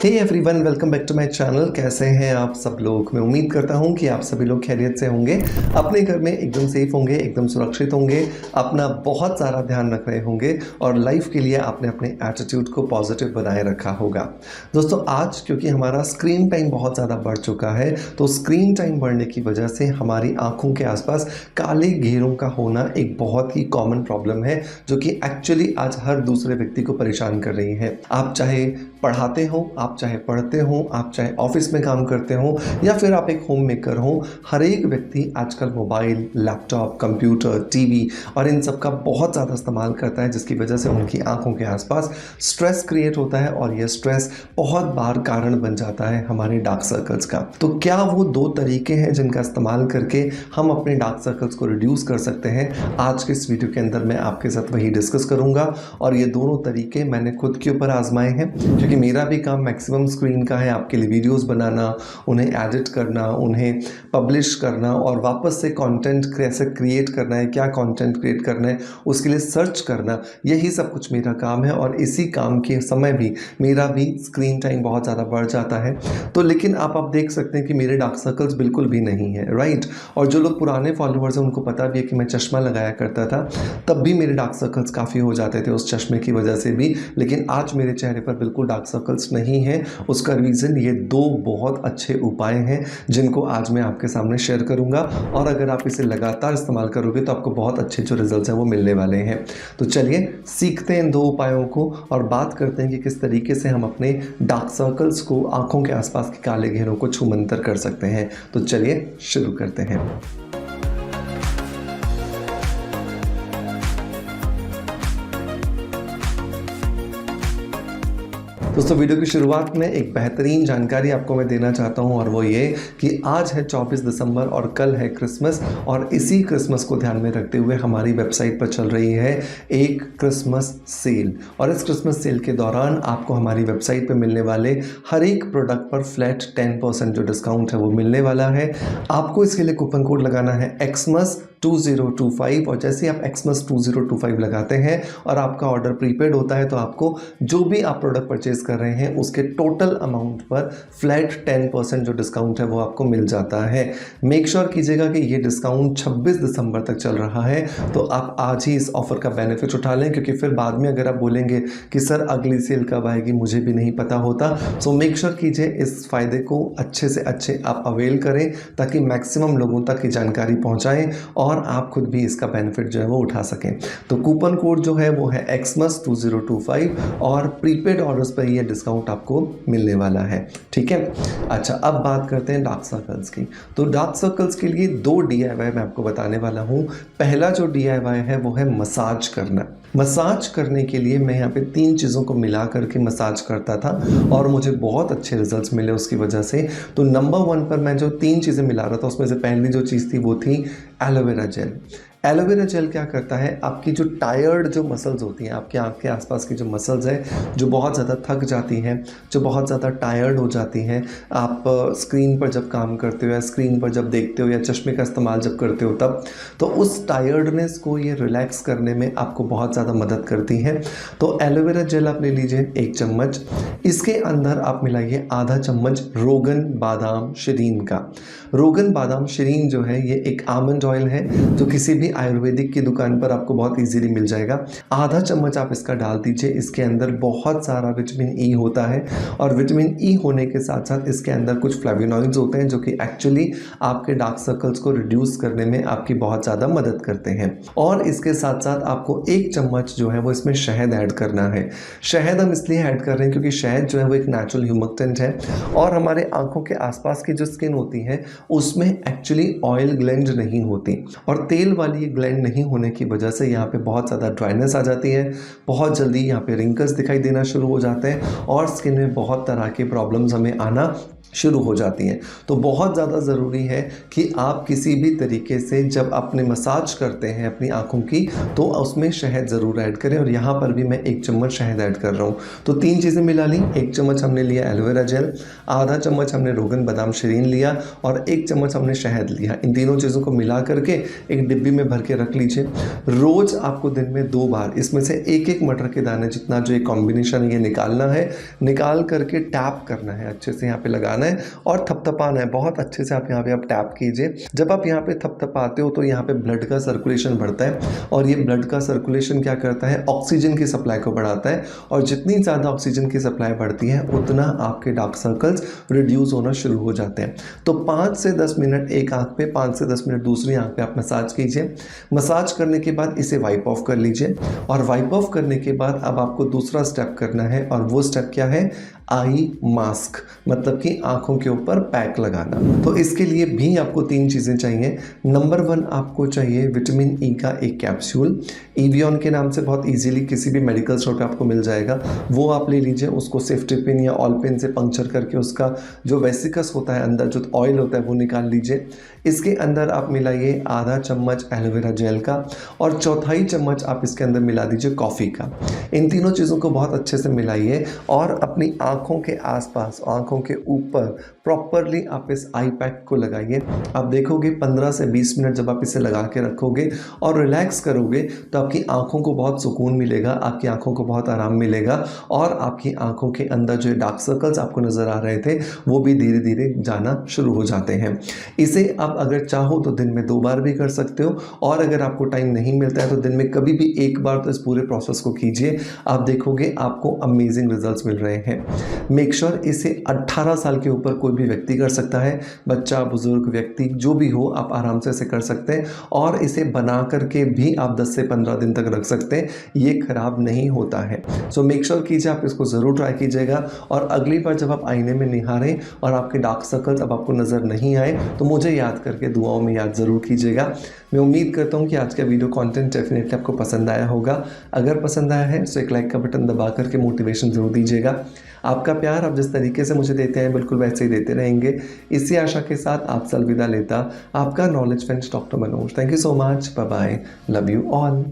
Hey everyone, welcome back to my channel. कैसे हैं आप सब लोग? मैं उम्मीद करता हूं कि आप सभी लोग खैरियत से होंगे, अपने घर में एकदम सेफ होंगे, एकदम सुरक्षित होंगे, अपना बहुत सारा ध्यान रख रहे होंगे और लाइफ के लिए आपने अपने एटीट्यूड को पॉजिटिव बनाए रखा होगा। दोस्तों, आज क्योंकि हमारा स्क्रीन टाइम बहुत ज़्यादा बढ़ चुका है, तो स्क्रीन टाइम बढ़ने की वजह से हमारी आँखों के आसपास काले घेरों का होना एक बहुत ही कॉमन प्रॉब्लम है, जो कि एक्चुअली आज हर दूसरे व्यक्ति को परेशान कर रही है। आप चाहे पढ़ाते हो, आप चाहे पढ़ते हो, आप चाहे ऑफिस में काम करते हो या फिर आप एक होम मेकर हो, हर एक व्यक्ति आजकल मोबाइल, लैपटॉप, कंप्यूटर, टीवी और इन सब का बहुत ज़्यादा इस्तेमाल करता है, जिसकी वजह से उनकी आंखों के आसपास स्ट्रेस क्रिएट होता है और यह स्ट्रेस बहुत बार कारण बन जाता है हमारे डार्क सर्कल्स का। तो क्या वो 2 तरीके हैं जिनका इस्तेमाल करके हम अपने डार्क सर्कल्स को रिड्यूस कर सकते हैं? आज के इस वीडियो के अंदर मैं आपके साथ वही डिस्कस करूंगा और ये दोनों तरीके मैंने खुद के ऊपर आजमाए हैं, क्योंकि मेरा भी काम मैक्सिमम स्क्रीन का है, आपके लिए वीडियोस बनाना, उन्हें एडिट करना, उन्हें पब्लिश करना और वापस से कंटेंट कैसे क्रिएट करना है, क्या कंटेंट क्रिएट करना है, उसके लिए सर्च करना, यही सब कुछ मेरा काम है। और इसी काम के समय भी मेरा भी स्क्रीन टाइम बहुत ज़्यादा बढ़ जाता है। तो लेकिन आप देख सकते हैं कि मेरे डार्क सर्कल्स बिल्कुल भी नहीं है, राइट। और जो लोग पुराने फॉलोअर्स हैं उनको पता भी है कि मैं चश्मा लगाया करता था, तब भी मेरे डार्क सर्कल्स काफ़ी हो जाते थे उस चश्मे की वजह से भी। लेकिन आज मेरे चेहरे पर बिल्कुल डार्क सर्कल्स नहीं है। उसका रीज़न ये 2 बहुत अच्छे उपाय हैं जिनको आज मैं आपके सामने शेयर करूंगा, और अगर आप इसे लगातार इस्तेमाल करोगे तो आपको बहुत अच्छे जो रिजल्ट्स हैं वो मिलने वाले हैं। तो चलिए सीखते हैं इन 2 उपायों को और बात करते हैं कि किस तरीके से हम अपने डार्क सर्कल्स को, आंखों के आसपास के काले घेरों को छूमंतर कर सकते हैं। तो चलिए शुरू करते हैं। दोस्तों, वीडियो की शुरुआत में एक बेहतरीन जानकारी आपको मैं देना चाहता हूं, और वो ये कि आज है 24 दिसंबर और कल है क्रिसमस, और इसी क्रिसमस को ध्यान में रखते हुए हमारी वेबसाइट पर चल रही है एक क्रिसमस सेल। और इस क्रिसमस सेल के दौरान आपको हमारी वेबसाइट पर मिलने वाले हर एक प्रोडक्ट पर फ्लैट 10% जो डिस्काउंट है वो मिलने वाला है। आपको इसके लिए कूपन कोड लगाना है एक्समस 2025, और जैसे आप एक्समस 2025 लगाते हैं और आपका ऑर्डर प्रीपेड होता है, तो आपको जो भी आप प्रोडक्ट परचेज कर रहे हैं उसके टोटल अमाउंट पर फ्लैट 10% जो डिस्काउंट है वो आपको मिल जाता है। मेक श्योर कीजिएगा कि ये डिस्काउंट 26 दिसंबर तक चल रहा है, तो आप आज ही इस ऑफर का बेनिफिट उठा लें, क्योंकि फिर बाद में अगर आप बोलेंगे कि सर अगली सेल कब आएगी, मुझे भी नहीं पता होता। सो मेक श्योर कीजिए इस फायदे को अच्छे से अच्छे आप अवेल करें, ताकि मैक्सिमम लोगों तक की जानकारी पहुंचाएं और आप खुद भी इसका बेनिफिट जो है वो उठा सकें। तो कूपन कोड जो है वो है एक्समस 2025 और प्रीपेड ऑर्डर्स पर ये डिस्काउंट आपको मिलने वाला है, ठीक है। अच्छा, अब बात करते हैं डार्क सर्कल्स की। तो डार्क सर्कल्स के लिए 2 DIY मैं आपको बताने वाला हूँ। पहला जो DIY है वो है मसाज करना। मसाज करने के लिए मैं यहाँ पे 3 चीज़ों को मिला करके मसाज करता था और मुझे बहुत अच्छे रिजल्ट्स मिले उसकी वजह से। तो नंबर 1 पर मैं जो 3 चीज़ें मिला रहा था, उसमें से पहली जो चीज़ थी वो थी एलोवेरा जेल। एलोवेरा जेल क्या करता है, आपकी जो टायर्ड जो मसल्स होती हैं, आपके आँख के आसपास की जो मसल्स हैं जो बहुत ज़्यादा थक जाती हैं, जो बहुत ज़्यादा टायर्ड हो जाती हैं, आप स्क्रीन पर जब काम करते हो या स्क्रीन पर जब देखते हो या चश्मे का इस्तेमाल जब करते हो तब, तो उस टायर्डनेस को ये रिलैक्स करने में आपको बहुत ज़्यादा मदद करती है। तो एलोवेरा जेल आप ले लीजिए 1 चम्मच। इसके अंदर आप मिलाइए आधा चम्मच रोगन बादाम शरीन का। रोगन बादाम शरीन जो है ये एक आमंड ऑयल है जो किसी भी आयुर्वेदिक की दुकान पर आपको बहुत इजीली मिल जाएगा। आधा चम्मच आप इसका डाल दीजिए। इसके अंदर बहुत सारा विटामिन ई होता है, और विटामिन ई होने के साथ साथ इसके अंदर कुछ फ्लेवोनॉइड्स होते हैं जो कि एक्चुअली आपके डार्क सर्कल्स को रिड्यूस करने में आपकी बहुत ज़्यादा मदद करते हैं। और इसके साथ साथ आपको 1 चम्मच जो है वो इसमें शहद ऐड करना है। शहद हम इसलिए ऐड कर रहे हैं क्योंकि शहद जो है वो एक नेचुरल ह्यूमिक्टेंट है, और हमारे आंखों के आसपास की जो स्किन होती है उसमें एक्चुअली ऑयल ग्लैंड नहीं होती, और तेल वाली ग्लैंड नहीं होने की वजह से यहाँ पे बहुत ज़्यादा ड्राइनेस आ जाती है, बहुत जल्दी यहाँ पे रिंकल्स दिखाई देना शुरू हो जाते हैं और स्किन में बहुत तरह के प्रॉब्लम्स हमें आना शुरू हो जाती हैं। तो बहुत ज़्यादा ज़रूरी है कि आप किसी भी तरीके से जब अपने मसाज करते हैं अपनी आँखों की, तो उसमें शहद ज़रूर ऐड करें। और यहाँ पर भी मैं 1 चम्मच शहद ऐड कर रहा हूँ। तो 3 चीज़ें मिला ली। 1 चम्मच हमने लिया एलोवेरा जेल, आधा चम्मच हमने रोगन बादाम शरीन लिया और 1 चम्मच हमने शहद लिया। इन तीनों चीज़ों को मिला करके एक डिब्बी में भर के रख लीजिए। रोज़ आपको दिन में 2 बार इसमें से एक मटर के दाने जितना जो एक कॉम्बिनेशन है ये निकालना है। निकाल करके टैप करना है, अच्छे से यहाँ पे लगाना है और थपथपाना है। बहुत अच्छे से आप यहाँ पे आप टैप कीजिए। जब आप यहाँ पे थपथपाते हो तो यहाँ पे ब्लड का सर्कुलेशन बढ़ता है और ये ब्लड का सर्कुलेशन क्या करता है, ऑक्सीजन की सप्लाई को बढ़ाता है। और जितनी ज़्यादा ऑक्सीजन की सप्लाई बढ़ती है उतना आपके डार्क सर्कल्स रिड्यूस होना शुरू हो जाते हैं। तो 5 से 10 मिनट एक आँख पे, 5 से 10 मिनट दूसरी आँख पे आप मसाज कीजिए। मसाज करने के बाद इसे वाइप ऑफ कर लीजिए और वाइप ऑफ करने के बाद अब आपको दूसरा स्टेप करना है और वो स्टेप क्या है, आई मास्क, मतलब कि आंखों के ऊपर पैक लगाना। तो इसके लिए भी आपको 3 चीज़ें चाहिए। नंबर 1 आपको चाहिए विटामिन ई का एक कैप्सूल, एवियन के नाम से बहुत इजीली किसी भी मेडिकल स्टोर पे आपको मिल जाएगा। वो आप ले लीजिए, उसको सेफ्टी पिन या ऑल पिन से पंक्चर करके उसका जो वेसिकस होता है अंदर जो ऑयल होता है वो निकाल लीजिए। इसके अंदर आप मिलाइए आधा चम्मच एलोवेरा जेल का और चौथाई चम्मच आप इसके अंदर मिला दीजिए कॉफ़ी का। इन तीनों चीज़ों को बहुत अच्छे से मिलाइए और अपनी आँखों के आसपास, आँखों के ऊपर प्रॉपरली आप इस आई पैक को लगाइए। आप देखोगे 15 से 20 मिनट जब आप इसे लगा के रखोगे और रिलैक्स करोगे तो आपकी आँखों को बहुत सुकून मिलेगा, आपकी आँखों को बहुत आराम मिलेगा और आपकी आँखों के अंदर जो डार्क सर्कल्स आपको नज़र आ रहे थे वो भी धीरे धीरे जाना शुरू हो जाते हैं। इसे आप अगर चाहो तो दिन में 2 बार भी कर सकते हो और अगर आपको टाइम नहीं मिलता है तो दिन में कभी भी 1 बार तो इस पूरे प्रोसेस को कीजिए। आप देखोगे आपको अमेजिंग रिजल्ट्स मिल रहे हैं। मेक श्योर इसे 18 साल के ऊपर कोई भी व्यक्ति कर सकता है, बच्चा, बुजुर्ग, व्यक्ति जो भी हो आप आराम से इसे कर सकते हैं और इसे बना करके भी आप 10 से 15 दिन तक रख सकते हैं, ये खराब नहीं होता है। सो मेक श्योर कीजिए, आप इसको ज़रूर ट्राई कीजिएगा और अगली बार जब आप आईने में निहारें और आपके डार्क सर्कल्स अब आपको नज़र नहीं आए तो मुझे याद करके दुआओं में याद ज़रूर कीजिएगा। मैं उम्मीद करता हूँ कि आज का वीडियो कंटेंट डेफिनेटली आपको पसंद आया होगा। अगर पसंद आया है तो एक लाइक का बटन दबा करके मोटिवेशन ज़रूर दीजिएगा। आपका प्यार आप जिस तरीके से मुझे देते हैं बिल्कुल वैसे ही देते रहेंगे। इसी आशा के साथ आपसे अलविदा लेता आपका knowledge friends doctor Manoj. Thank you so much, bye bye, love you all.